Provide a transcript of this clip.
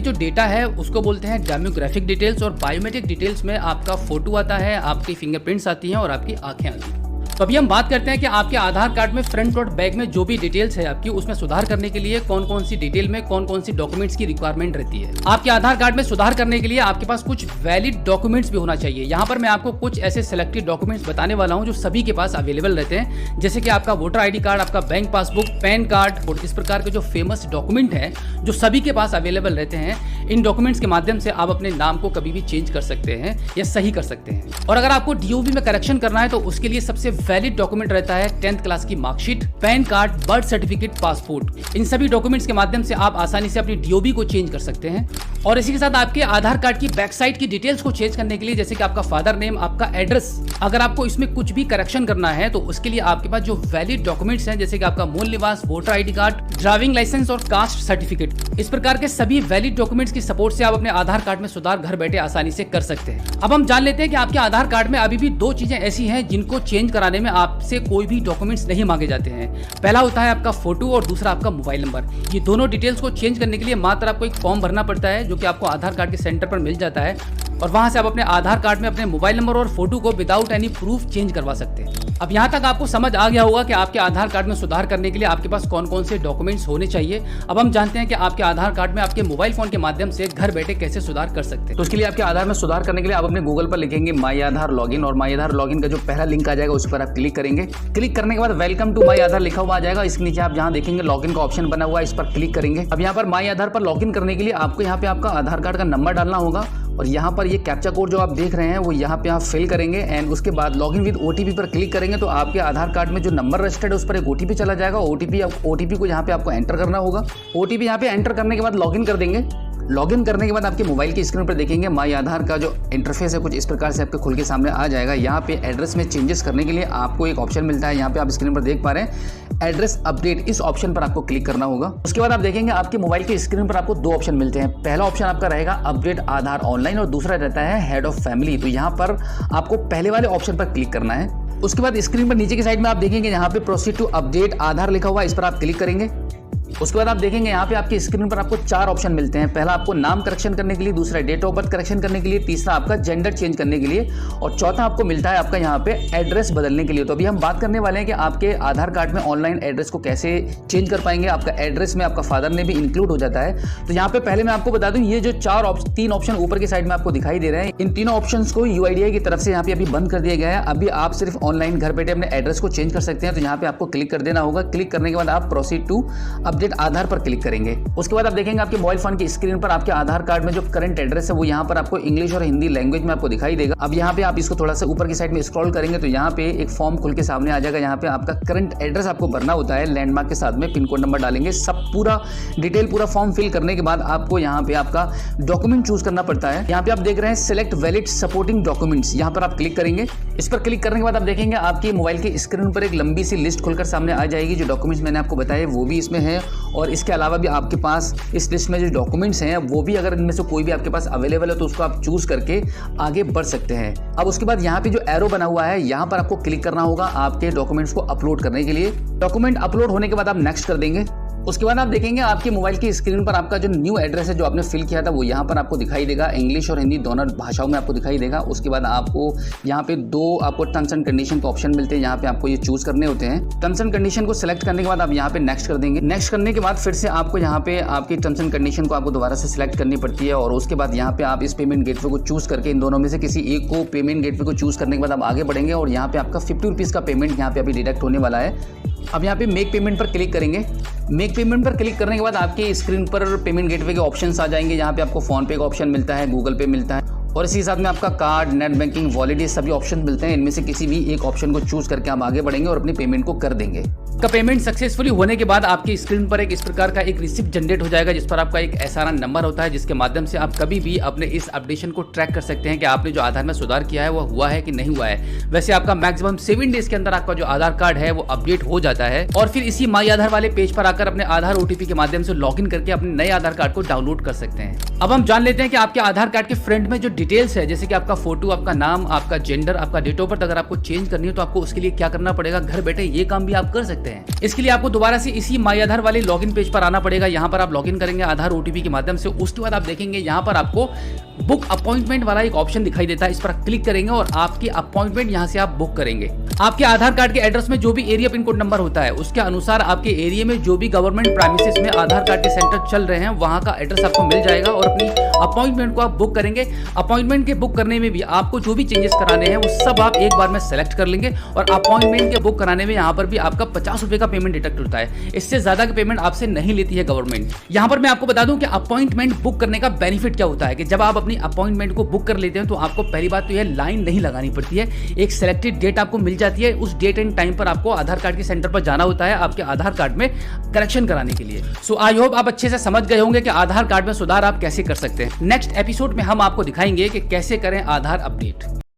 जो डेटा है उसको बोलते हैं डेमोग्राफिक डिटेल्स, और बायोमेट्रिक डिटेल्स में आपका फोटो आता है, आपकी फिंगरप्रिंट्स आती हैं और आपकी आंखें आती हैं। तो अभी हम बात करते हैं कि आपके आधार कार्ड में फ्रंट और बैक में जो भी डिटेल्स है आपकी, उसमें सुधार करने के लिए कौन कौन सी डिटेल में कौन कौन सी डॉक्यूमेंट्स की रिक्वायरमेंट रहती है। आपके आधार कार्ड में सुधार करने के लिए आपके पास कुछ वैलिड डॉक्यूमेंट्स भी होना चाहिए। यहाँ पर मैं आपको कुछ ऐसे सिलेक्टेड डॉक्यूमेंट्स बताने वाला हूँ जो सभी के पास अवेलेबल रहते हैं, जैसे कि आपका वोटर ID कार्ड, आपका बैंक पासबुक, पैन कार्ड और इस प्रकार के जो फेमस डॉक्यूमेंट है जो सभी के पास अवेलेबल रहते हैं। इन डॉक्यूमेंट्स के माध्यम से आप अपने नाम को कभी भी चेंज कर सकते हैं या सही कर सकते हैं। और अगर आपको DOB में करेक्शन करना है तो उसके लिए सबसे वैलिड डॉक्यूमेंट रहता है 10th क्लास की marksheet, pan card, birth certificate, passport. इन सभी डॉक्यूमेंट्स के माध्यम से आप आसानी से अपनी DOB को चेंज कर सकते हैं। और इसी के साथ आपके आधार कार्ड की बैक साइड की डिटेल्स को चेंज करने के लिए, जैसे कि आपका फादर नेम, आपका एड्रेस, अगर आपको इसमें कुछ भी करेक्शन करना है तो उसके लिए आपके पास जो वैलिड डॉक्यूमेंट्स हैं, जैसे कि आपका मूल निवास, voter ID card, driving licence और कास्ट सर्टिफिकेट, इस प्रकार के सभी वैलिड डॉक्यूमेंट्स की सपोर्ट से आप अपने आधार कार्ड में सुधार घर बैठे आसानी से कर सकते हैं। अब हम जान लेते हैं कि आपके आधार कार्ड में अभी भी दो चीजें ऐसी हैं जिनको चेंज कराने में आपसे कोई भी डॉक्यूमेंट्स नहीं मांगे जाते हैं। पहला होता है आपका फोटो और दूसरा आपका मोबाइल नंबर। ये दोनों डिटेल्स को चेंज करने के लिए मात्र आपको एक फॉर्म भरना पड़ता है जो कि आपको आधार कार्ड के सेंटर पर मिल जाता है, और वहां से आप अपने आधार कार्ड में अपने मोबाइल नंबर और फोटो को विदाउट एनी प्रूफ चेंज करवा सकते हैं। अब यहाँ तक आपको समझ आ गया होगा कि आपके आधार कार्ड में सुधार करने के लिए आपके पास कौन कौन से डॉक्यूमेंट्स होने चाहिए। अब हम जानते हैं कि आपके आधार कार्ड में आपके मोबाइल फोन के माध्यम से घर बैठे कैसे सुधार कर सकते हैं। तो उसके लिए आपके आधार में सुधार करने के लिए आप अपने गूगल पर लिखेंगे माई आधार लॉगिन, और माई आधार लॉगिन का जो पहला लिंक आ जाएगा उस पर आप क्लिक करेंगे। क्लिक करने के बाद वेलकम टू माई आधार लिखा हुआ आ जाएगा। इसके नीचे आप जहाँ देखेंगे लॉगिन का ऑप्शन बना हुआ है, इस पर क्लिक करेंगे। अब यहाँ पर माई आधार पर लॉगिन करने के लिए आपको यहाँ पे आपका आधार कार्ड का नंबर डालना होगा, और यहाँ पर ये कैप्चा कोड जो आप देख रहे हैं वो यहाँ पे आप फिल करेंगे। एंड उसके बाद लॉगिन विद OTP पर क्लिक करेंगे तो आपके आधार कार्ड में जो नंबर रजिस्टर्ड है उस पर एक OTP चला जाएगा। OTP को यहाँ पे आपको एंटर करना होगा। OTP यहाँ पे एंटर करने के बाद लॉगिन कर देंगे। लॉगिन करने के बाद आपके मोबाइल की स्क्रीन पर देखेंगे माई आधार का जो इंटरफेस है कुछ इस प्रकार से आपके खुल के सामने आ जाएगा। यहाँ पे एड्रेस में चेंजेस करने के लिए आपको एक ऑप्शन मिलता है, यहाँ पे आप स्क्रीन पर देख पा रहे हैं एड्रेस अपडेट, इस ऑप्शन पर आपको क्लिक करना होगा। उसके बाद आप देखेंगे आपके मोबाइल की स्क्रीन पर आपको दो ऑप्शन मिलते हैं। पहला ऑप्शन आपका रहेगा अपडेट आधार ऑनलाइन और दूसरा रहता है हेड ऑफ फैमिली। तो यहाँ पर आपको पहले वाले ऑप्शन पर क्लिक करना है। उसके बाद स्क्रीन पर नीचे की साइड में आप देखेंगे यहाँ पे प्रोसीड टू अपडेट आधार लिखा हुआ है, इस पर आप क्लिक करेंगे। उसके बाद आप देखेंगे यहाँ पे आपकी स्क्रीन पर आपको चार ऑप्शन मिलते हैं। पहला आपको नाम करेक्शन करने के लिए, दूसरा डेट ऑफ बर्थ करेक्शन करने के लिए, तीसरा आपका जेंडर चेंज करने के लिए, और चौथा आपको मिलता है आपका यहाँ पे एड्रेस बदलने के लिए। तो अभी हम बात करने वाले हैं कि आपके आधार कार्ड में ऑनलाइन एड्रेस को कैसे चेंज कर पाएंगे। आपका एड्रेस में आपका फादर ने भी इंक्लूड हो जाता है। तो यहाँ पे पहले मैं आपको बता दूं, ये जो तीन ऑप्शन ऊपर की साइड में आपको दिखाई दे रहे हैं, इन तीनों ऑप्शन को UIDAI की तरफ से यहाँ पे अभी बंद कर दिया गया है। अभी आप सिर्फ ऑनलाइन घर बैठे अपने एड्रेस को चेंज कर सकते हैं। तो यहाँ पे आपको क्लिक कर देना होगा। क्लिक करने के बाद आप प्रोसीड टू अपडेट आधार पर क्लिक करेंगे। उसके बाद आप देखेंगे आपके मोबाइल फोन की स्क्रीन पर आपके आधार कार्ड में जो करंट एड्रेस है वो यहाँ पर आपको इंग्लिश और हिंदी लैंग्वेज में आपको दिखाई देगा। अब यहाँ पे आप इसको थोड़ा सा ऊपर की साइड में स्क्रॉल करेंगे तो यहाँ पे एक फॉर्म खुल के सामने आ जाएगा। यहाँ पे आपका करंट एड्रेस आपको भरना होता है, लैंडमार्क के साथ में पिन कोड नंबर डालेंगे। सब पूरा डिटेल पूरा फॉर्म फिल करने के बाद आपको यहाँ पे आपका डॉक्यूमेंट चूज करना पड़ता है। यहाँ पे आप देख रहे हैं सिलेक्ट वैलिड सपोर्टिंग डॉक्यूमेंट्स, यहाँ पर आप क्लिक करेंगे। इस पर क्लिक करने के बाद आप देखेंगे आपकी मोबाइल की स्क्रीन पर एक लंबी सी लिस्ट खुलकर सामने आ जाएगी। जो डॉक्यूमेंट्स मैंने आपको बताए वो भी इसमें है, और इसके अलावा भी आपके पास इस लिस्ट में जो डॉक्यूमेंट्स हैं वो भी अगर इनमें से कोई भी आपके पास अवेलेबल है तो उसको आप चूज करके आगे बढ़ सकते हैं। अब उसके बाद यहाँ पे जो एरो बना हुआ है यहाँ पर आपको क्लिक करना होगा आपके डॉक्यूमेंट्स को अपलोड करने के लिए। डॉक्यूमेंट अपलोड होने के बाद आप नेक्स्ट कर देंगे। उसके बाद आप देखेंगे आपके मोबाइल की स्क्रीन पर आपका जो न्यू एड्रेस है जो आपने फिल किया था वो यहाँ पर आपको दिखाई देगा। इंग्लिश और हिंदी दोनों भाषाओं में आपको दिखाई देगा। उसके बाद आपको यहाँ पे दो आपको टर्म्स एंड कंडीशन के ऑप्शन मिलते हैं, यहाँ पे आपको ये चूज करने होते हैं। टर्म्स एंड कंडीशन को सिलेक्ट करने के बाद आप यहाँ पे नेक्स्ट कर देंगे। नेक्स्ट करने के बाद फिर से आपको यहाँ पे आपकी टर्म्स एंड कंडीशन को आपको दोबारा से सिलेक्ट करनी पड़ती है, और उसके बाद यहाँ पे आप इस पेमेंट गेटवे को चूज करके इन दोनों में से किसी एक को पेमेंट गेटवे को चूज करने के बाद आप आगे बढ़ेंगे, और यहाँ पे आपका 50 रुपीज़ का पेमेंट यहाँ पे अभी डिडक्ट होने वाला है। अब यहाँ पे मेक पेमेंट पर क्लिक करेंगे। मेक पेमेंट पर क्लिक करने के बाद आपके स्क्रीन पर पेमेंट गेटवे के ऑप्शंस आ जाएंगे। यहाँ पे आपको फोन पे का ऑप्शन मिलता है, गूगल पे मिलता है, और इसी साथ में आपका कार्ड, नेट बैंकिंग, वॉलेट, ये सभी ऑप्शन मिलते हैं। इनमें से किसी भी एक ऑप्शन को चूज करके आप आगे बढ़ेंगे और अपनी पेमेंट को कर देंगे। का पेमेंट सक्सेसफुली होने के बाद आपकी स्क्रीन पर एक इस प्रकार का एक रिसिप्ट जनरेट हो जाएगा, जिस पर आपका एक SRN नंबर होता है, जिसके माध्यम से आप कभी भी अपने इस अपडेशन को ट्रैक कर सकते हैं कि आपने जो आधार में सुधार किया है वो हुआ है कि नहीं हुआ है। वैसे आपका मैक्सिमम 7 डेज के अंदर आपका जो आधार कार्ड है वो अपडेट हो जाता है, और फिर इसी माई आधार वाले पेज पर आकर अपने आधार OTP के माध्यम से लॉगिन करके अपने नए आधार कार्ड को डाउनलोड कर सकते हैं। अब हम जान लेते हैं कि आपके आधार कार्ड के फ्रंट में जो डिटेल्स है जैसे कि आपका फोटो, आपका नाम, आपका जेंडर, आपका डेट ऑफ बर्थ अगर आपको चेंज करनी है तो आपको उसके लिए क्या करना पड़ेगा, घर बैठे ये काम भी आप कर सकते हैं। इसके लिए आपको दोबारा से इसी माई आधार वाले लॉगिन पेज पर आना पड़ेगा। यहाँ पर आप लॉगिन करेंगे आधार ओटीपी के माध्यम से। उसके बाद आप देखेंगे यहाँ पर आपको बुक अपॉइंटमेंट वाला एक ऑप्शन दिखाई देता है, इस पर क्लिक करेंगे और आपकी अपॉइंटमेंट यहाँ से आप बुक करेंगे। आपके आधार कार्ड के एड्रेस में जो भी एरिया पिन कोड नंबर होता है उसके अनुसार आपके एरिया में जो भी गवर्नमेंट प्रेमिसेस में आधार कार्ड के सेंटर चल रहे हैं वहां का एड्रेस आपको मिल जाएगा और अपनी अपॉइंटमेंट को आप बुक करेंगे। अपॉइंटमेंट के बुक करने में भी आपको जो भी चेंजेस कराने हैं वो सब आप एक बार में सेलेक्ट कर लेंगे और अपॉइंटमेंट के बुक कराने में यहाँ पर भी आपका 50 रुपए का पेमेंट डिडक्ट होता है। इससे ज्यादा का पेमेंट आपसे नहीं लेती है गवर्नमेंट। यहाँ पर मैं आपको बता दूं कि अपॉइंटमेंट बुक करने का बेनिफिट क्या होता है कि जब आप अपनी अपॉइंटमेंट को बुक कर लेते हैं तो आपको पहली बात तो यह लाइन नहीं लगानी पड़ती है। एक सिलेक्टेड डेट आपको मिल जाती है, उस डेट एंड टाइम पर आपको आधार कार्ड के सेंटर पर जाना होता है आपके आधार कार्ड में करेक्शन कराने के लिए। सो आई होप आप अच्छे से समझ गए होंगे कि आधार कार्ड में सुधार आप कैसे कर सकते हैं। नेक्स्ट एपिसोड में हम आपको दिखाएंगे कि कैसे करें आधार अपडेट।